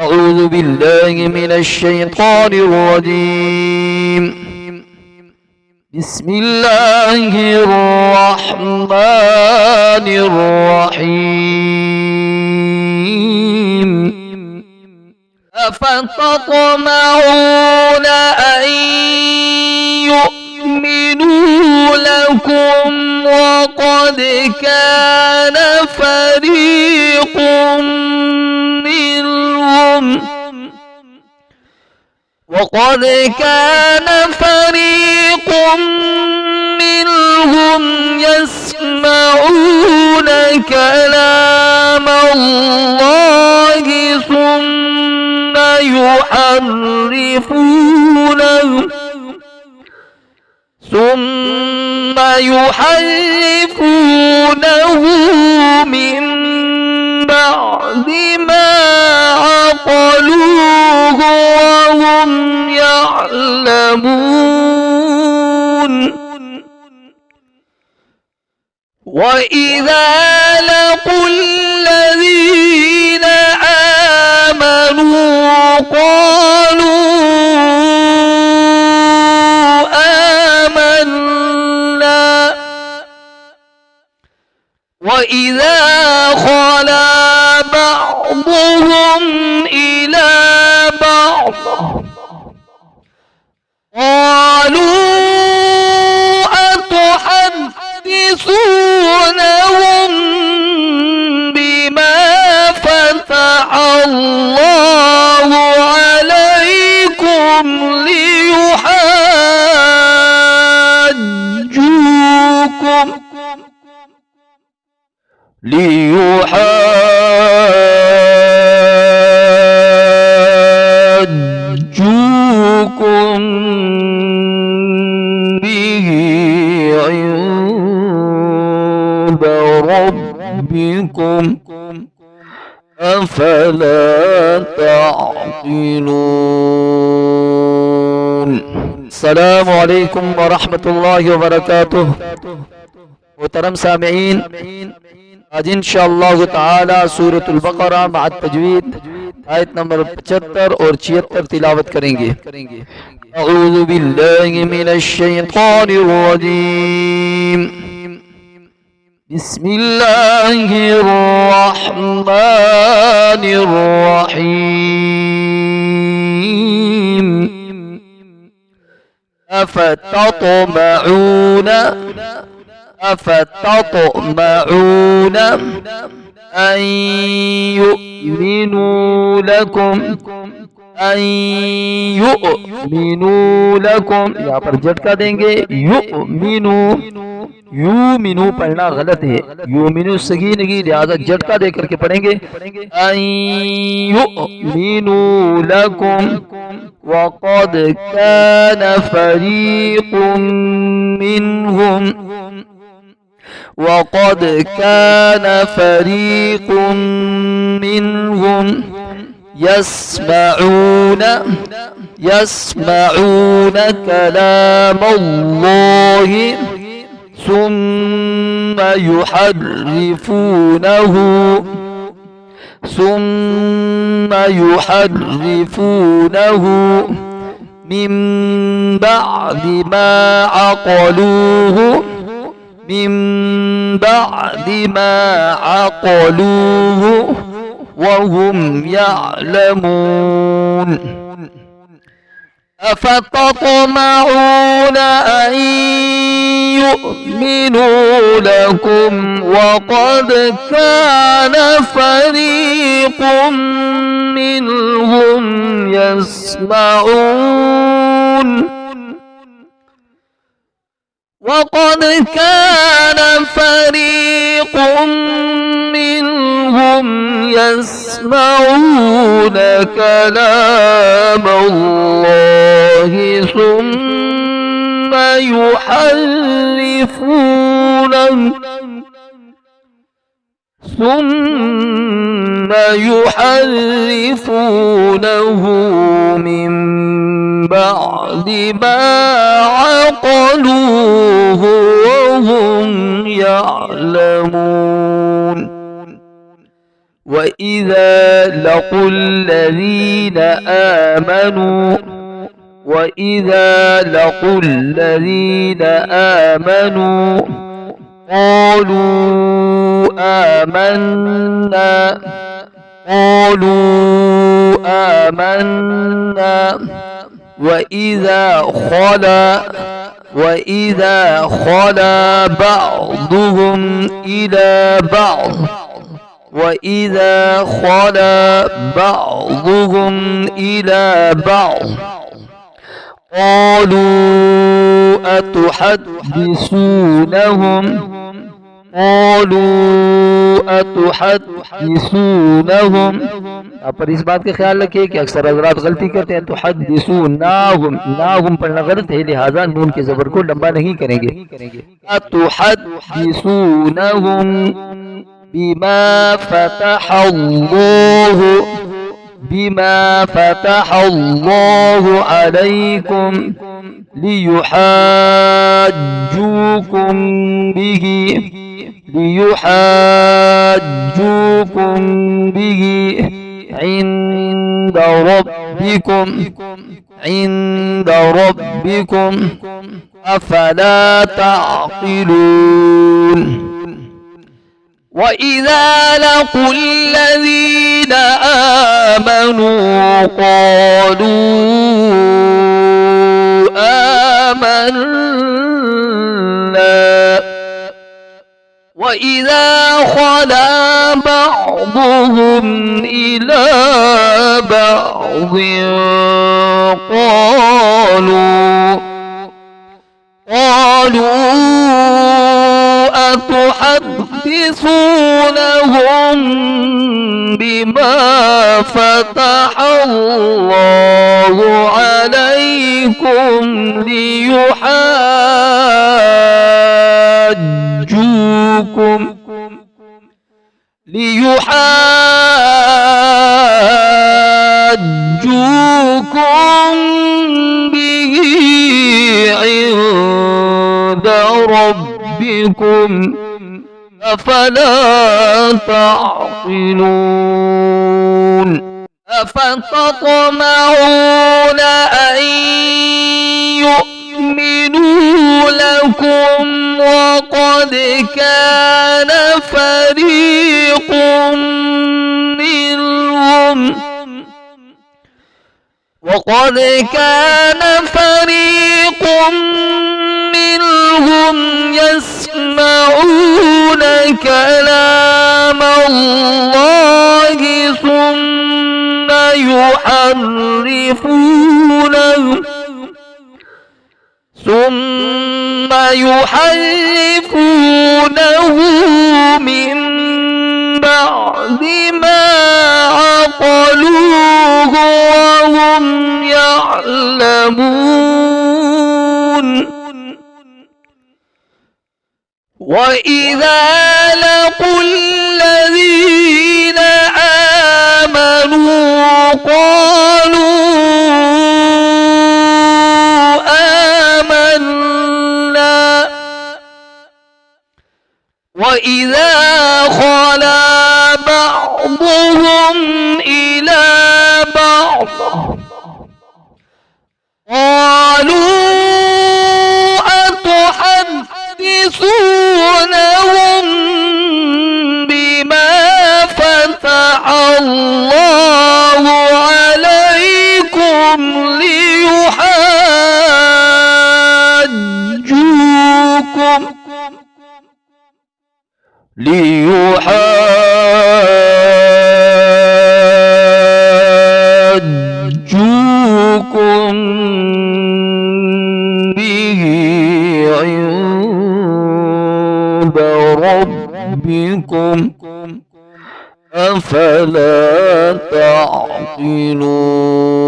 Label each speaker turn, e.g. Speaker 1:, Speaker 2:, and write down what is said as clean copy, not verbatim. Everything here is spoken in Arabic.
Speaker 1: أعوذ بالله من الشيطان الرجيم. بسم الله الرحمن الرحيم. أفتطمعون أن يؤمنوا لكم وقد كان فريق منهم يسمعون كلام الله ثم يحرفونه من بعد ما عقلوه وهم يعلمون. وإذا لقوا الذين آمنوا قالوا آمنا وإذا خلا بعضهم إلى بعض قالوا أتحدثونهم بما فتح الله عليكم ليحاجوكم به عند ربكم أفلا تعقلون. السلام عليكم ورحمة الله وبركاته. محترم सामीन, आज इंशाअल्लाह ताला सूरतुल बकरा मअ तजवीद आयत नंबर 75 और 76 तिलावत करेंगे। अऊज़ु बिल्लाहि मिनश शैतानिर रजीम। बिस्मिल्लाहिर रहमानिर रहीम। أفتطمعون أن يؤمنوا لكم यहाँ पर झटका देंगे। यूमिनू पढ़ना गलत है, यूमिनू सगी नगी, लिहाजा झटका दे करके पढ़ेंगे। अन युमिनू लकुम वक़द कान फरीक़ुम मिनहुम يسمعون كلام الله ثم يحرفونه من بعد ما عقلوه وهم يعلمون. أفتطمعون أن يؤمنوا لكم وقد كان فريق منهم يسمعون كلام الله ثم يحرفونه من بعد ما عقلوه وهم يعلمون. وإذا لقوا الذين آمنوا قالوا آمنا وإذا خلا بعضهم إلى بعض قالوا أتحدثونهم पर इस बात का ख्याल रखिए कि अक्सर हज़रात गलती करते हैं। तुहद्दिसूनाहुम पढ़ना गलत है, लिहाजा नून के ज़बर को लंबा नहीं करेंगे। अतुहद्दिसूनहुम बिमा फ़तहल्लाहु अलैकुम लियुहाज्जूकुम बिही عند ربكم أفلا تعقلون وإذا لقوا الذين آمنوا قالوا آمنا وإذا خلا بعضهم إلى بعض قالوا أتحدثونهم بما فتح الله عليكم ليحاجوكم به عند ربكم أفلا تعقلون أفتطمعون أن يؤمنوا لكم وقد كان فريق منهم يسمعون كلام الله ثم يحرفونه من بعد ما عقلوه وهم يعلمون وإذا لقوا الذين آمنوا قالوا آمنا وإذا خلا بعضهم إلى بعض قالوا أتحدثونهم بما فتح الله عليكم ليحاجوكم به عند ربكم أفلا تعقلون